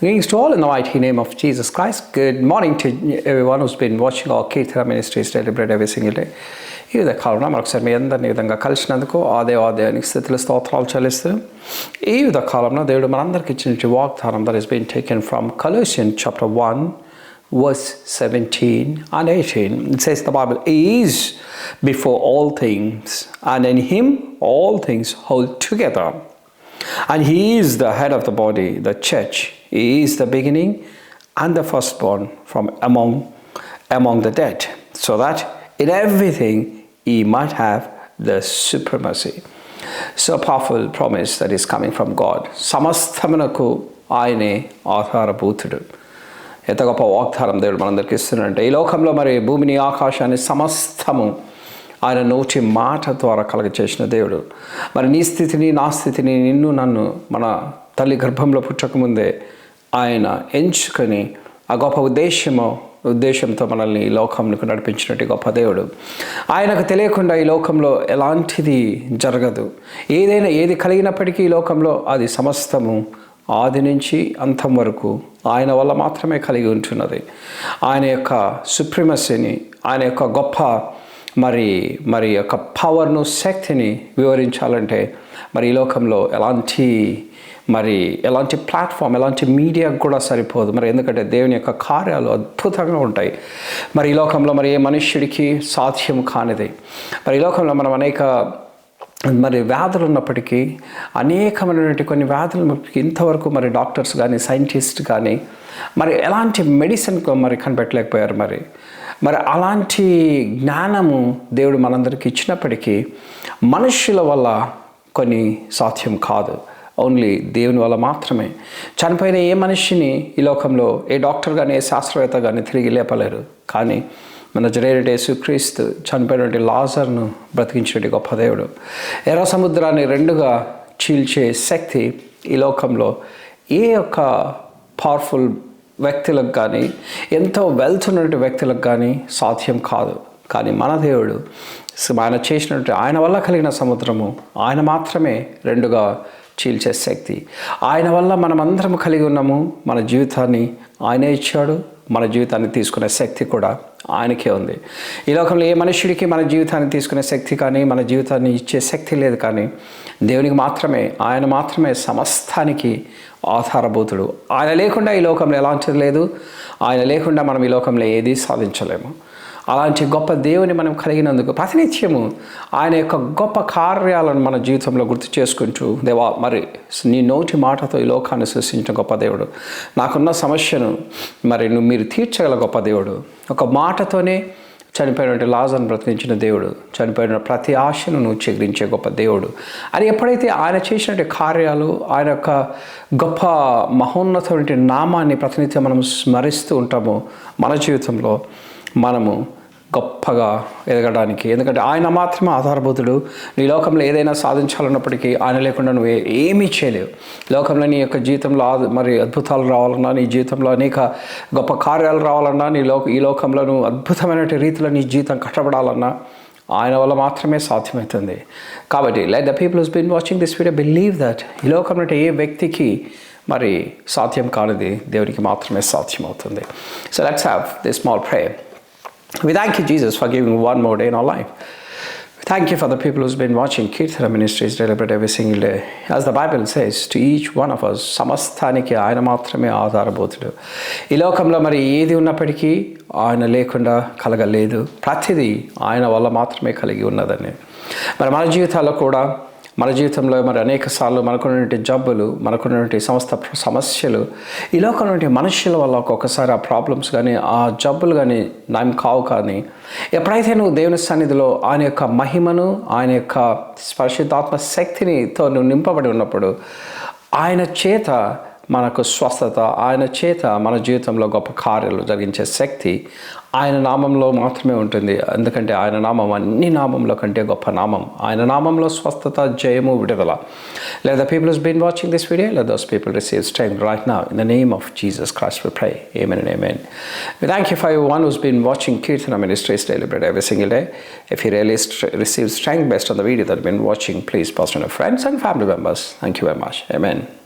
Greetings to all in the mighty name of Jesus Christ. Good morning to everyone who's been watching our Kirtana Ministries Daily Bread every single day. ఈ విధంగా కాలంలో మరొకసారి మీ అందరినీ ఈ విధంగా కలిసినందుకు ఆదేవానికి స్థితిలో స్తోత్రాలు చెల్లిస్తున్నాం. ఈ విధ కాలంలో దేవుడు మనందరికి ఇచ్చిన వాగ్దానం that has been taken from Colossians chapter 1 verse 17 and 18. It says the Bible is before all things, and in him all things hold together. And he is the head of the body, the church. He is the beginning and the firstborn from among the dead, so that in everything he might have the supremacy. So powerful promise that is coming from God. సమస్తమునకు ఆయనే ఆధారభూతుడు. ఎంత గొప్ప వాగ్దానం దేవుడు మనందరికీ ఇస్తున్నాడంటే, ఈ లోకంలో మరి భూమిని ఆకాశాన్ని సమస్తము ఆయన నోటి మాట ద్వారా కలగచేసిన దేవుడు. మరి నీ స్థితిని నా స్థితిని నిన్ను నన్ను మన తల్లి గర్భంలో పుట్టకముందే ఆయన ఎంచుకొని ఆ గొప్ప ఉద్దేశంతో మనల్ని ఈ లోకంలోకి నడిపించినట్టు గొప్ప దేవుడు. ఆయనకు తెలియకుండా ఈ లోకంలో ఎలాంటిది జరగదు. ఏది కలిగినప్పటికీ ఈ లోకంలో అది సమస్తము ఆది నుంచి అంతం వరకు ఆయన వల్ల మాత్రమే కలిగి ఉంటున్నది. ఆయన యొక్క సుప్రీమసీని, ఆయన యొక్క గొప్ప మరి యొక్క పవర్ను, శక్తిని వివరించాలంటే మరి ఈ లోకంలో ఎలాంటి ప్లాట్ఫామ్, ఎలాంటి మీడియా కూడా సరిపోదు. మరి ఎందుకంటే దేవుని యొక్క కార్యాలు అద్భుతంగా ఉంటాయి. మరి ఈ లోకంలో మరి ఏ మనుష్యుడికి సాధ్యం కానిది. మరి ఈ లోకంలో మనం అనేక వ్యాధులు ఉన్నప్పటికీ అనేకమైనటువంటి కొన్ని వ్యాధులు ఇంతవరకు మరి డాక్టర్స్ కానీ సైంటిస్ట్ కానీ మరి ఎలాంటి మెడిసిన్ మరి కనిపెట్టలేకపోయారు. మరి అలాంటి జ్ఞానము దేవుడు మనందరికీ ఇచ్చినప్పటికీ మనుష్యుల వల్ల కొన్ని సాధ్యం కాదు. ఓన్లీ దేవుని వల్ల మాత్రమే. చనిపోయిన ఏ మనిషిని ఈ లోకంలో ఏ డాక్టర్ కానీ ఏ శాస్త్రవేత్త కానీ తిరిగి లేపలేరు. కానీ మన నజరేయుడైన యేసుక్రీస్తు చనిపోయినటువంటి లాజరును బ్రతికించేటి గొప్ప దేవుడు. ఎర్ర సముద్రాన్ని రెండుగా చీల్చే శక్తి ఈ లోకంలో ఏ యొక్క పవర్ఫుల్ వ్యక్తులకు కానీ ఎంతో వెల్త్ ఉన్నటువంటి వ్యక్తులకు కానీ సాధ్యం కాదు. కానీ మన దేవుడు ఆయన చేసినట్టు ఆయన వల్ల కలిగిన సముద్రము ఆయన మాత్రమే రెండుగా చీల్చే శక్తి. ఆయన వల్ల మనమందరం కలిగి ఉన్నాము. మన జీవితాన్ని ఆయనే ఇచ్చాడు. మన జీవితాన్ని తీసుకునే శక్తి కూడా ఆయనకే ఉంది. ఈ లోకంలో ఏ మనుష్యుడికి మన జీవితాన్ని తీసుకునే శక్తి కానీ మన జీవితాన్ని ఇచ్చే శక్తి లేదు. కానీ దేవునికి మాత్రమే, ఆయన మాత్రమే సమస్తానికి ఆధారభూతుడు. ఆయన లేకుండా ఈ లోకంలో ఎలాంటిది లేదు. ఆయన లేకుండా మనం ఈ లోకంలో ఏది సాధించలేము. అలాంటి గొప్ప దేవుని మనం కలిగినందుకు ప్రతినిత్యము ఆయన యొక్క గొప్ప కార్యాలను మన జీవితంలో గుర్తు చేసుకుంటూ, దేవా మరి నీ నోటి మాటతో ఈ లోకాన్ని సృష్టించిన గొప్ప దేవుడు, నాకున్న సమస్యను మీరు తీర్చగల గొప్ప దేవుడు, ఒక మాటతోనే చనిపోయినటువంటి లాజరును బ్రతికించిన దేవుడు, చనిపోయిన ప్రతి ఆశను నువ్వు చెగిరించే గొప్ప దేవుడు అని ఎప్పుడైతే ఆయన చేసినటువంటి కార్యాలు, ఆయన యొక్క గొప్ప మహోన్నతమైన నామాన్ని ప్రతినిత్యం మనం స్మరిస్తూ ఉంటామో మన జీవితంలో మనము గొప్పగా ఎదగడానికి. ఎందుకంటే ఆయన మాత్రమే ఆధారభూతుడు. నీ లోకంలో ఏదైనా సాధించాలన్నప్పటికీ ఆయన లేకుండా నువ్వు ఏమీ చేయలేవు. లోకంలో నీ యొక్క జీవితంలో అద్భుతాలు రావాలన్నా, నీ జీవితంలో అనేక గొప్ప కార్యాలు రావాలన్నా, ఈ లోకంలో నువ్వు అద్భుతమైన రీతిలో నీ జీవితం కట్టబడాలన్నా ఆయన వల్ల మాత్రమే సాధ్యమవుతుంది. కాబట్టి let the people who's been watching this video believe that ఈ లోకంలో ఏ వ్యక్తికి సాధ్యం కానిది దేవునికి మాత్రమే సాధ్యమవుతుంది. So let's have this small prayer. We thank you, Jesus, for giving one more day in our life. We thank you for the people who's been watching Kirtana Ministries Daily Bread every single day. As the Bible says, to each one of us, సమస్తానికి ఆయన మాత్రమే ఆధారభూతుడు. ఈ లోకంలో ఏది ఉన్నప్పటికీ ఆయన లేకుండా కలగలేదు. ప్రతిదీ ఆయన వల్ల మాత్రమే కలిగి ఉన్నదని మన జీవితాల్లో కూడా మన జీవితంలో మరి అనేక సార్లు మనకున్నటువంటి జబ్బులు, మనకున్నటువంటి సమస్యలు, ఈ లోకంలో నుండి మనుషుల వల్ల ఒక్కొక్కసారి ఆ ప్రాబ్లమ్స్ కానీ, ఆ జబ్బులు కానీ నయం కావు. కానీ ఎప్పుడైతే నువ్వు దేవుని సన్నిధిలో ఆయన యొక్క మహిమను, ఆయన యొక్క పరిశుద్ధాత్మ శక్తినితో నువ్వు నింపబడి ఉన్నప్పుడు ఆయన చేత మనకు స్వస్థత, ఆయన చేత మన జీవితంలో గొప్ప కార్యాలు జరిగించే శక్తి ఆయన నామంలో మాత్రమే ఉంటుంది. ఎందుకంటే ఆయన నామం అన్ని నామంలో కంటే గొప్ప నామం. ఆయన నామంలో స్వస్థత, జయము, విడుదల. Let the people who's been watching this video, let those people receive strength right now. In the name of Jesus Christ we pray. Amen and amen. We thank you for everyone who's been watching Kirtana Ministries Daily Bread every single day. If you really receive strength based on the video that you've been watching, please post on your friends and family members. Thank you very much. Amen.